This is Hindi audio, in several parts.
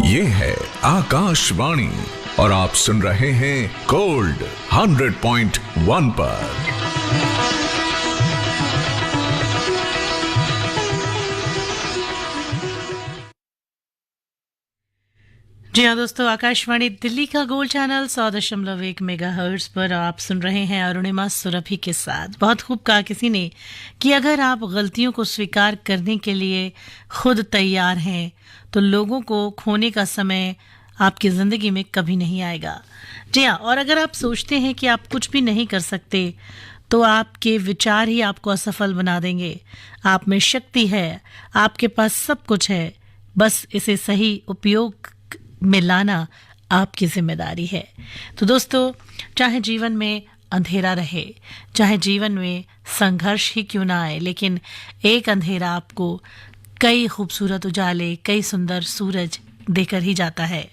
ये है आकाशवाणी और आप सुन रहे हैं गोल्ड 100.1 पर। जी हाँ दोस्तों, आकाशवाणी दिल्ली का गोल्ड चैनल 100.1 मेगाहर्ट्ज पर आप सुन रहे हैं अरुणिमा सुरभि के साथ। बहुत खूब कहा किसी ने कि अगर आप गलतियों को स्वीकार करने के लिए खुद तैयार हैं तो लोगों को खोने का समय आपकी ज़िंदगी में कभी नहीं आएगा। जी हाँ, और अगर आप सोचते हैं कि आप कुछ भी नहीं कर सकते तो आपके विचार ही आपको असफल बना देंगे। आप में शक्ति है, आपके पास सब कुछ है, बस इसे सही उपयोग में लाना आपकी जिम्मेदारी है। तो दोस्तों, चाहे जीवन में अंधेरा रहे, चाहे जीवन में संघर्ष ही क्यों ना आए, लेकिन एक अंधेरा आपको कई खूबसूरत उजाले, कई सुंदर सूरज देकर ही जाता है।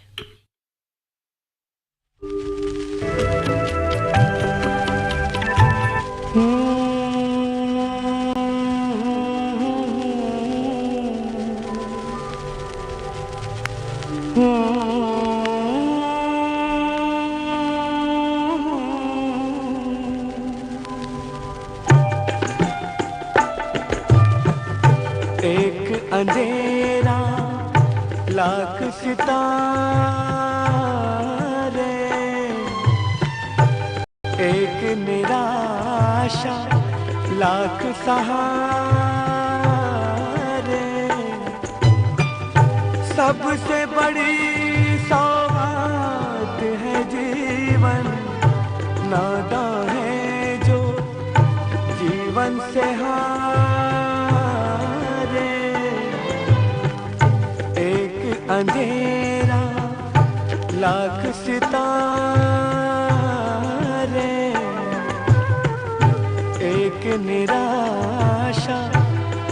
एक अंधेरा लाख सितारे, एक निराशा लाख सहारे, सबसे बड़ी सौगात है जीवन, नादां है जो जीवन से अंधेरा लाख सितारे, एक निराशा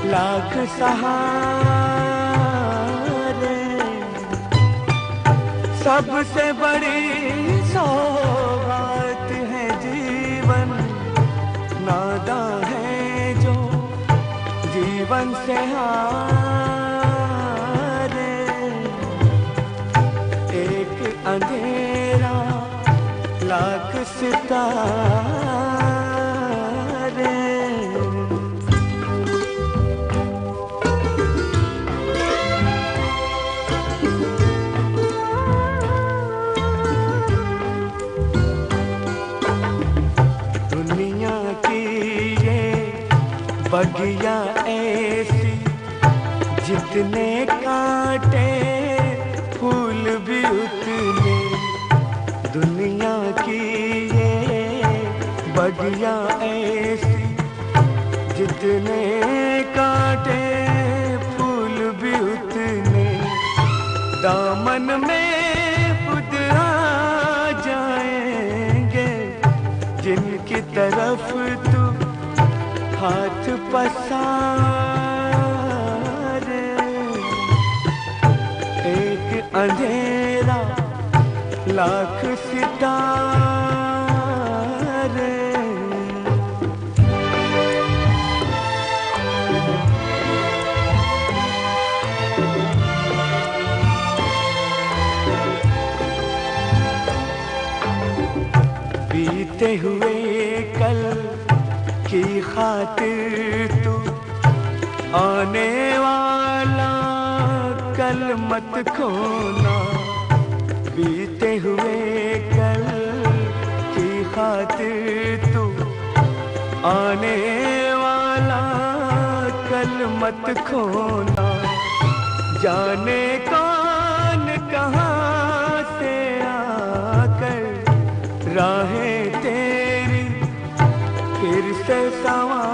लाख सहारे, सबसे बड़ी सौगात है जीवन, नादां है जो जीवन से अंधेरा लाख सितारे। दुनिया की ये बगिया ऐसी, जितने कांटे फूल भी उतने, दुनिया की ये बगिया ऐसी, जितने कांटे फूल भी उतने, दामन में खुद आ जाएंगे, जिनकी तरफ तू हाथ पसारे। एक अंधेरा लाख सितारे, बीते हुए कल की खातिर तू आने वाला कल मत खोना, बीते हुए कल की खातिर तू आने वाला कल मत खोना, जाने कौन कहाँ से आकर राहें तेरी फिर से संवारे।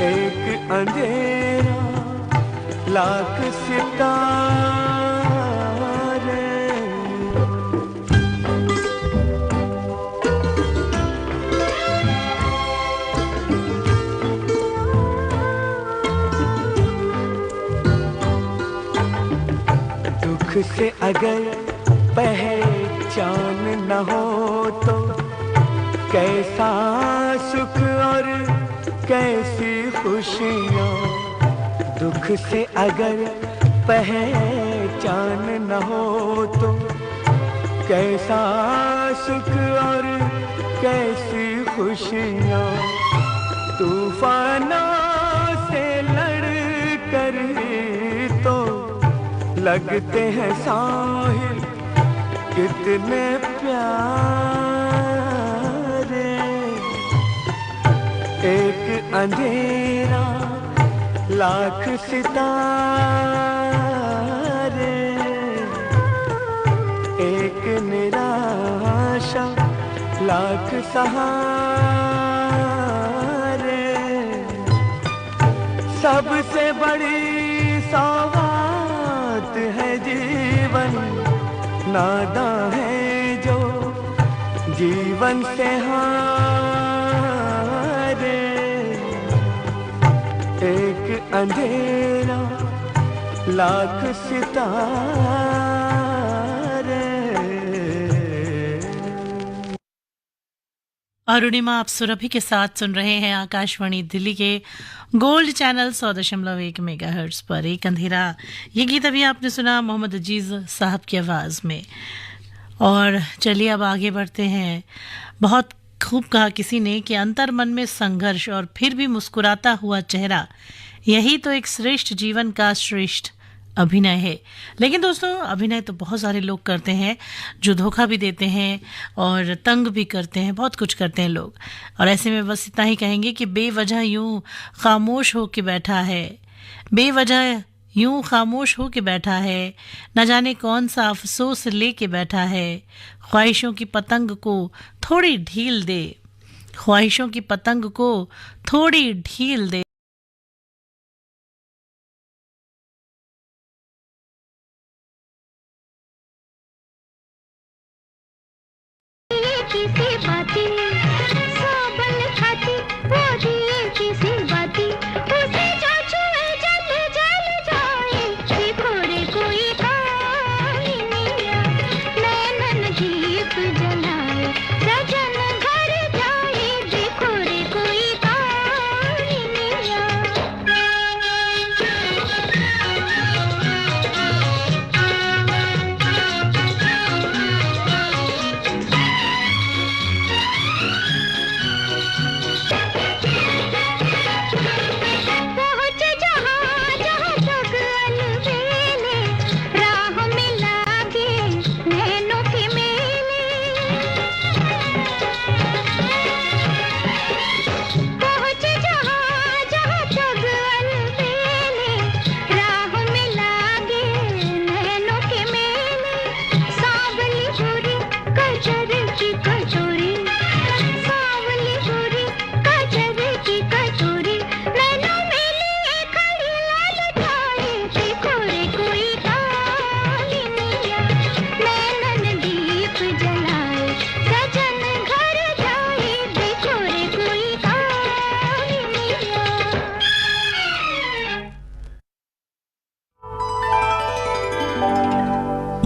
एक अंधेरा लाख सितारे, दुख से अगर पहचान न हो तो कैसा सुख और कैसी खुशियाँ, दुख से अगर पहचान न हो तो कैसा सुख और कैसी खुशियाँ तूफानों से लड़ कर तो लगते हैं साहिल कितने प्यारे। एक अंधेरा लाख सितारे, एक निराशा लाख सहारे। सबसे बड़ी सौगात है जीवन, नादां है जो जीवन से हारे। एक अंधेरा लाख सितारे। अरुणिमा आप सुरभि के साथ सुन रहे हैं आकाशवाणी दिल्ली के गोल्ड चैनल 100.1 मेगाहर्ट्ज पर एक अंधेरा। ये गीत अभी आपने सुना मोहम्मद अजीज साहब की आवाज़ में। और चलिए अब आगे बढ़ते हैं। बहुत खूब कहा किसी ने कि अंतर मन में संघर्ष और फिर भी मुस्कुराता हुआ चेहरा, यही तो एक श्रेष्ठ जीवन का श्रेष्ठ अभिनय है। लेकिन दोस्तों अभिनय तो बहुत सारे लोग करते हैं, जो धोखा भी देते हैं और तंग भी करते हैं, बहुत कुछ करते हैं लोग। और ऐसे में बस इतना ही कहेंगे कि बेवजह यूं खामोश हो के बैठा है, बेवजह यूं खामोश हो के बैठा है, न जाने कौन सा अफसोस लेके बैठा है। ख्वाहिशों की पतंग को थोड़ी ढील दे, ख्वाहिशों की पतंग को थोड़ी ढील दे। किसी बाती साबन खाती वो दिए किसी बाती उसे जो छुए जल जल जाए। बिखोरे कोई काली मिया नैनन दीप जलाए, सजन घर जाए। बिखोरे कोई काली मिया।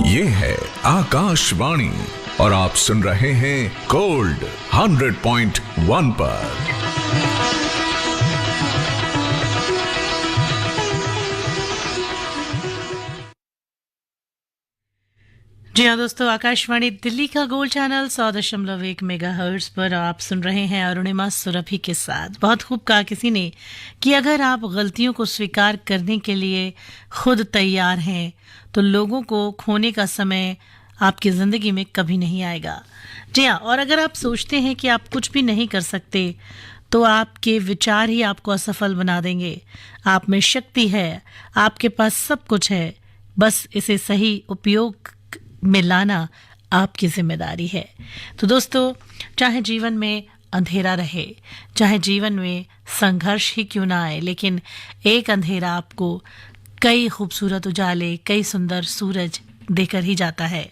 ये है आकाशवाणी और आप सुन रहे हैं गोल्ड 100.1 पर। जी हाँ दोस्तों, आकाशवाणी दिल्ली का गोल्ड चैनल 100.1 मेगाहर्ट्ज पर आप सुन रहे हैं अरुणिमा सुरभि के साथ। बहुत खूब कहा किसी ने कि अगर आप गलतियों को स्वीकार करने के लिए खुद तैयार हैं तो लोगों को खोने का समय आपकी ज़िंदगी में कभी नहीं आएगा। जी हाँ, और अगर आप सोचते हैं कि आप कुछ भी नहीं कर सकते तो आपके विचार ही आपको असफल बना देंगे। आप में शक्ति है, आपके पास सब कुछ है, बस इसे सही उपयोग में लाना आपकी जिम्मेदारी है। तो दोस्तों, चाहे जीवन में अंधेरा रहे, चाहे जीवन में संघर्ष ही क्यों ना आए, लेकिन एक अंधेरा आपको कई खूबसूरत उजाले, कई सुंदर सूरज देकर ही जाता है।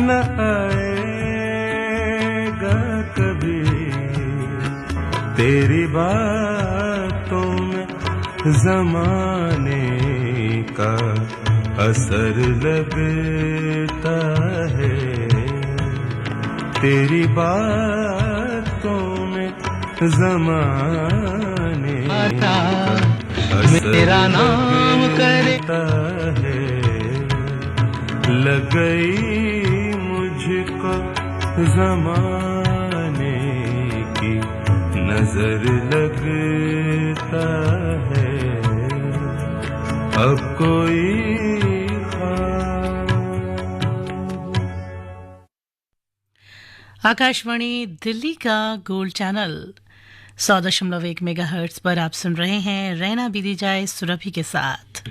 न आएगा कभी तेरी बातों में जमाने का असर लगता है, तेरी बातों में जमाने का असर मेरा नाम लगता है। लग गई मुझको जमाने की नजर लगता है, अब कोई आकाशवाणी दिल्ली का गोल्ड चैनल 100.1 मेगाहर्ट्ज पर आप सुन रहे हैं रहना बीती जाए सुरभि के साथ।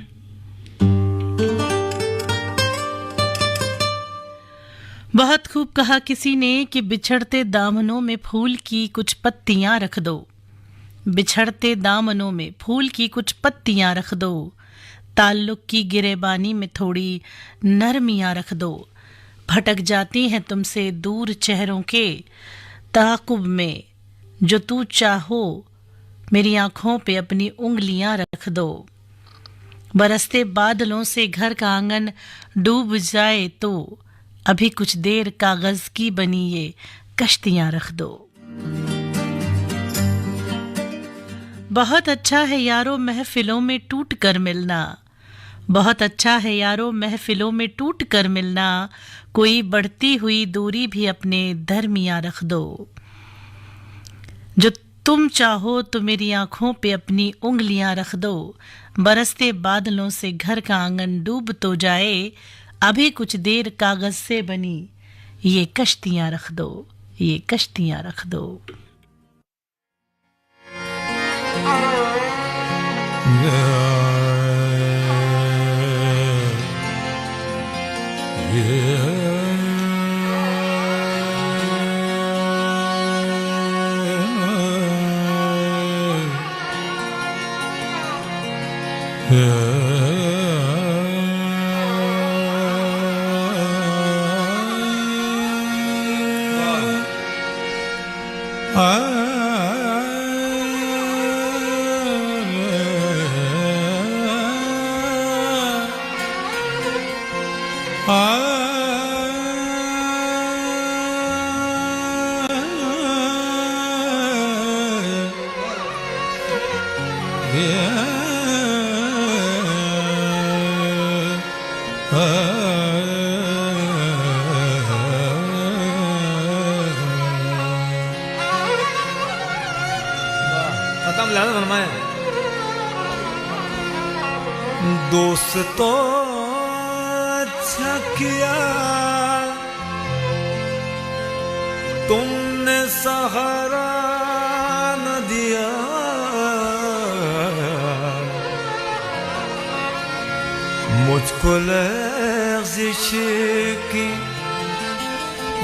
बहुत खूब कहा किसी ने कि बिछड़ते दामनों में फूल की कुछ पत्तियां रख दो, बिछड़ते दामनों में फूल की कुछ पत्तियां रख दो, ताल्लुक की गिरेबानी में थोड़ी नरमियां रख दो, भटक जाती हैं तुमसे दूर चेहरों के ताकुब में, जो तू चाहो मेरी आंखों पे अपनी उंगलियां रख दो, बरसते बादलों से घर का आंगन डूब जाए तो अभी कुछ देर कागज की बनी ये कश्तियां रख दो। बहुत अच्छा है यारो महफिलों में टूट कर मिलना, बहुत अच्छा है यारो महफिलों में टूट कर मिलना, कोई बढ़ती हुई दूरी भी अपने दरमियां रख दो, जो तुम चाहो तो मेरी आंखों पे अपनी उंगलियां रख दो, बरसते बादलों से घर का आंगन डूब तो जाए अभी कुछ देर कागज से बनी ये कश्तियां रख दो, ये कश्तियां रख दो। दोस्तों अच्छा किया तुमने सहारा न दिया, मुझको लर्जिश की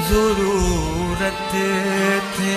जरूरत थी,